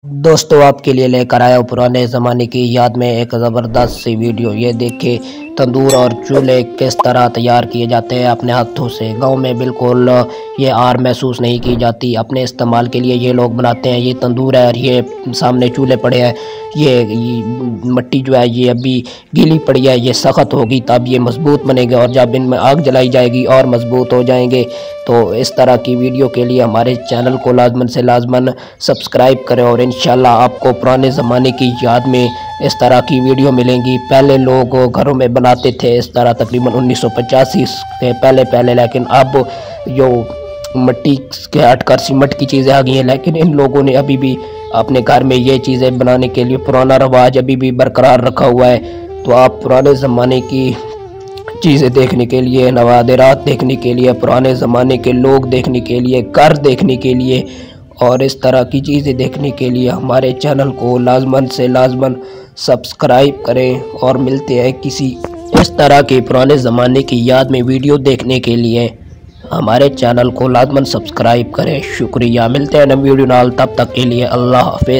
दोस्तों आपके लिए लेकर आया हूँ पुराने ज़माने की याद में एक ज़बरदस्त सी वीडियो। ये देखिए तंदूर और चूल्हे किस तरह तैयार किए जाते हैं अपने हाथों से। गांव में बिल्कुल ये आर महसूस नहीं की जाती। अपने इस्तेमाल के लिए ये लोग बनाते हैं। ये तंदूर है और ये सामने चूल्हे पड़े हैं। ये मिट्टी जो है ये अभी गीली पड़ी है, ये सख्त होगी तब ये मजबूत बनेंगे और जब इनमें आग जलाई जाएगी और मजबूत हो जाएंगे। तो इस तरह की वीडियो के लिए हमारे चैनल को लाजमन से लाजमन सब्सक्राइब करें और इंशाल्लाह आपको पुराने ज़माने की याद में इस तरह की वीडियो मिलेंगी। पहले लोग घरों में बनाते थे इस तरह तकरीबन 1985 से पहले, लेकिन अब जो मिट्टी के हटकर सीमेंट की चीज़ें आ गई हैं, लेकिन इन लोगों ने अभी भी अपने घर में ये चीज़ें बनाने के लिए पुराना रवाज अभी भी बरकरार रखा हुआ है। तो आप पुराने ज़माने की चीज़ें देखने के लिए, नवादिरात देखने के लिए, पुराने ज़माने के लोग देखने के लिए, घर देखने के लिए और इस तरह की चीज़ें देखने के लिए हमारे चैनल को लाजमन से लाजमन सब्सक्राइब करें। और मिलते हैं किसी इस तरह के पुराने ज़माने की याद में वीडियो देखने के लिए हमारे चैनल को लाजमन सब्सक्राइब करें। शुक्रिया। मिलते हैं नई वीडियो नाल, तब तक के लिए अल्लाह हाफ़िज़।